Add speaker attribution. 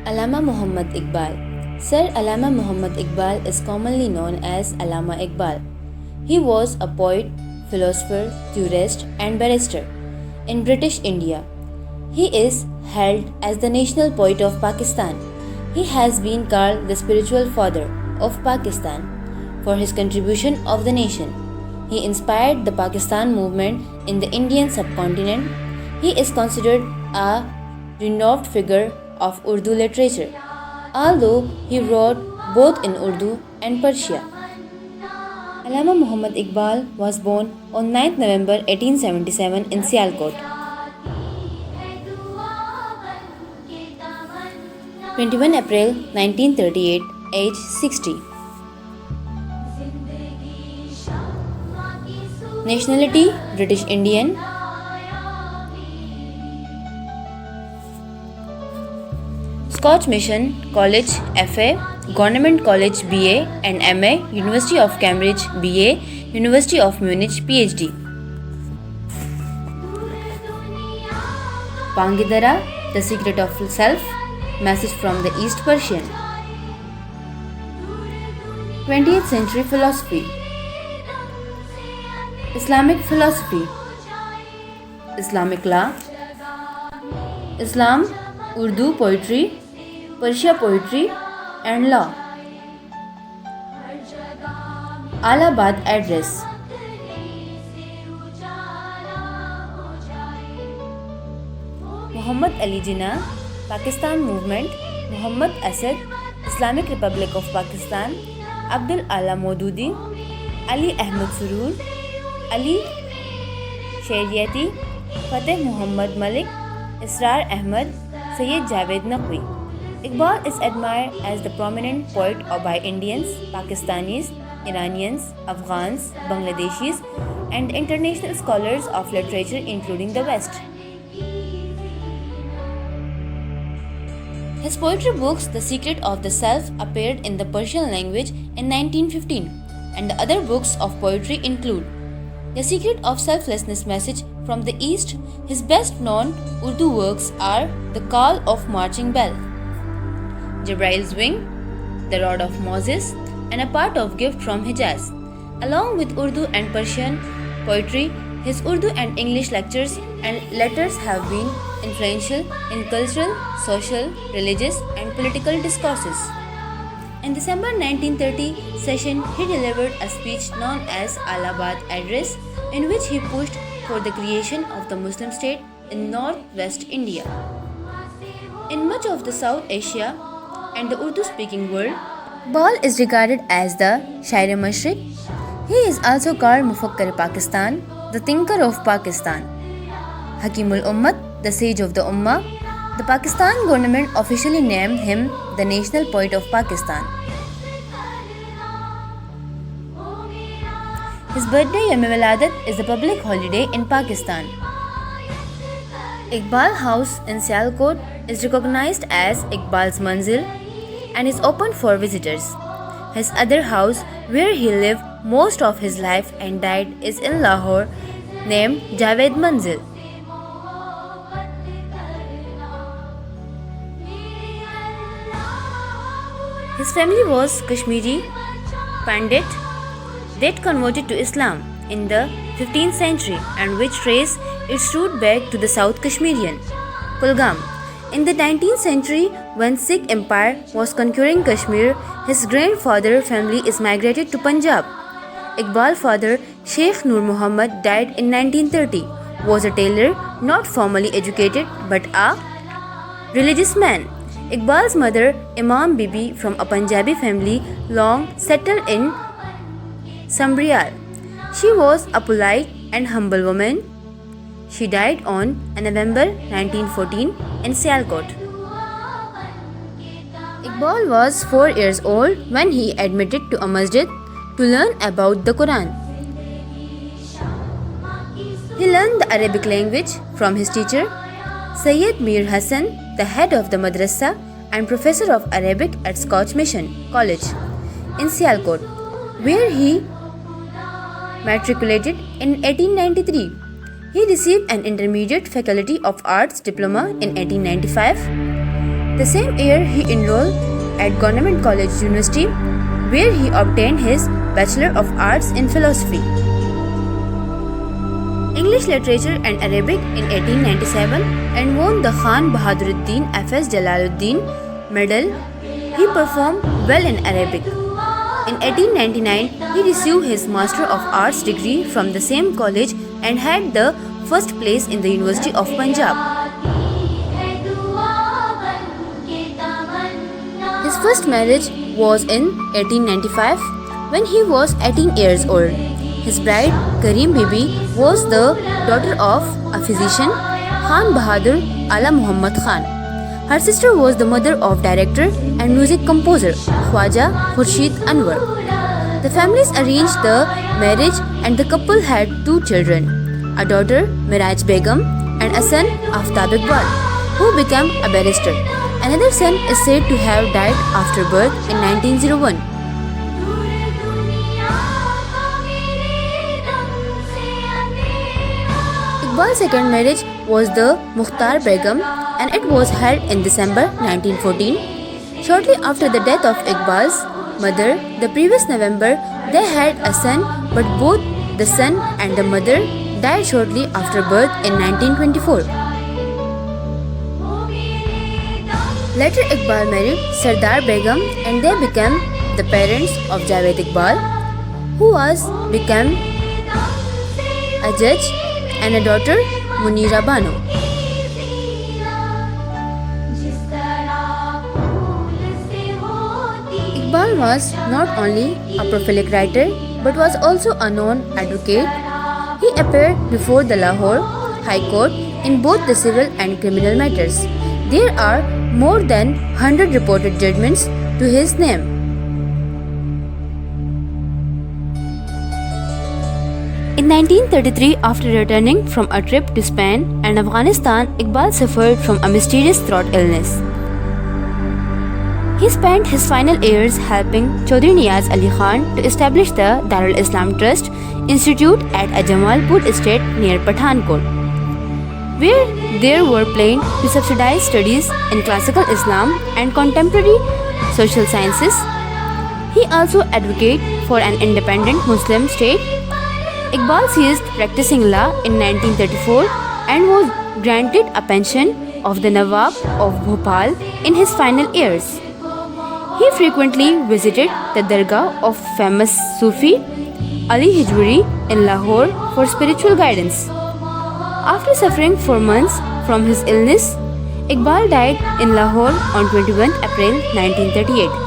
Speaker 1: Allama Muhammad Iqbal. Sir Allama Muhammad Iqbal is commonly known as Allama Iqbal. He was a poet, philosopher, jurist, and barrister in British India. He is held as the national poet of Pakistan. He has been called the spiritual father of Pakistan for his contribution of the nation. He inspired the Pakistan movement in the Indian subcontinent. He is considered a renowned figure of Urdu literature, although he wrote both in Urdu and Persia. Allama Muhammad Iqbal was born on 9th November 1877 in Sialkot. 21 April 1938, age 60. Nationality British Indian. Scotch Mission College FA, Government College BA and MA, University of Cambridge BA, University of Munich PhD. Pangidara, The Secret of Self, Message from the East Persian. 20th century philosophy. Islamic philosophy. Islamic law. Islam, Urdu poetry, Persia poetry and law. Allahabad Address. Muhammad Ali Jinnah, Pakistan Movement, Muhammad Asad, Islamic Republic of Pakistan, Abdul Ala Maududi, Ali Ahmed Surur, Ali Shariati, Fateh Muhammad Malik, Israr Ahmad, Sayyid Javed Naqvi. Iqbal is admired as the prominent poet by Indians, Pakistanis, Iranians, Afghans, Bangladeshis, and international scholars of literature including the West. His poetry books The Secret of the Self appeared in the Persian language in 1915, and the other books of poetry include The Secret of Selflessness Message from the East. His best known Urdu works are The Call of Marching Bell, Jibrail's Wing, The Rod of Moses, and a part of Gift from Hijaz. Along with Urdu and Persian poetry, his Urdu and English lectures and letters have been influential in cultural, social, religious, and political discourses. In December 1930 session, he delivered a speech known as Allahabad Address, in which he pushed for the creation of the Muslim state in northwest India. In much of the South Asia and the Urdu-speaking world, Iqbal is regarded as the Shair-e-Mashriq. He is also called Mufakkar Pakistan, the thinker of Pakistan, Hakimul Ummat, the sage of the Ummah. The Pakistan government officially named him the national poet of Pakistan. His birthday Yawm Wiladat is a public holiday in Pakistan. Iqbal House in Sialkot is recognized as Iqbal's Manzil and is open for visitors. His other house, where he lived most of his life and died, is in Lahore, named Javed Manzil. His family was Kashmiri Pandit that converted to Islam in the 15th century and which trace its root back to the South Kashmirian, Kulgam. In the 19th century, when Sikh Empire was conquering Kashmir, his grandfather family is migrated to Punjab. Iqbal's father, Sheikh Nur Muhammad, died in 1930, was a tailor, not formally educated but a religious man. Iqbal's mother, Imam Bibi, from a Punjabi family, long settled in Sambrial. She was a polite and humble woman. She died on November 1914 in Sialkot. Iqbal was 4 years old when he admitted to a masjid to learn about the Quran. He learned the Arabic language from his teacher, Sayyid Mir Hassan, the head of the madrasa and professor of Arabic at Scotch Mission College in Sialkot, where he matriculated in 1893. He received an intermediate Faculty of Arts diploma in 1895. The same year, he enrolled at Government College University, where he obtained his Bachelor of Arts in Philosophy, English Literature and Arabic in 1897 and won the Khan Bahaduruddin F.S. Jalaluddin Medal. He performed well in Arabic. In 1899, he received his Master of Arts degree from the same college and had the first place in the University of Punjab. His first marriage was in 1895 when he was 18 years old. His bride, Kareem Bibi, was the daughter of a physician, Khan Bahadur Ala Muhammad Khan. Her sister was the mother of director and music composer Khwaja Khurshid Anwar. The families arranged the marriage and the couple had 2 children, a daughter Miraj Begum and a son Aftab Iqbal, who became a barrister. Another son is said to have died after birth in 1901. Iqbal's second marriage was the Mukhtar Begum and it was held in December 1914. Shortly after the death of Iqbal's mother, the previous November, they had a son, but both the son and the mother died shortly after birth in 1924. Later, Iqbal married Sardar Begum and they became the parents of Javed Iqbal, who became a judge, and a daughter, Munira Bano. Iqbal was not only a prolific writer but was also a known advocate. He appeared before the Lahore High Court in both the civil and criminal matters. There are more than 100 reported judgments to his name. In 1933, after returning from a trip to Spain and Afghanistan, Iqbal suffered from a mysterious throat illness. He spent his final years helping Chaudhry Niyaz Ali Khan to establish the Darul Islam Trust Institute at a Jamalpur estate near Pathankot, where there were planned to subsidize studies in classical Islam and contemporary social sciences. He also advocated for an independent Muslim state. Iqbal ceased practicing law in 1934 and was granted a pension of the Nawab of Bhopal in his final years. He frequently visited the Dargah of famous Sufi Ali Hijwari in Lahore for spiritual guidance. After suffering for months from his illness, Iqbal died in Lahore on 21 April 1938.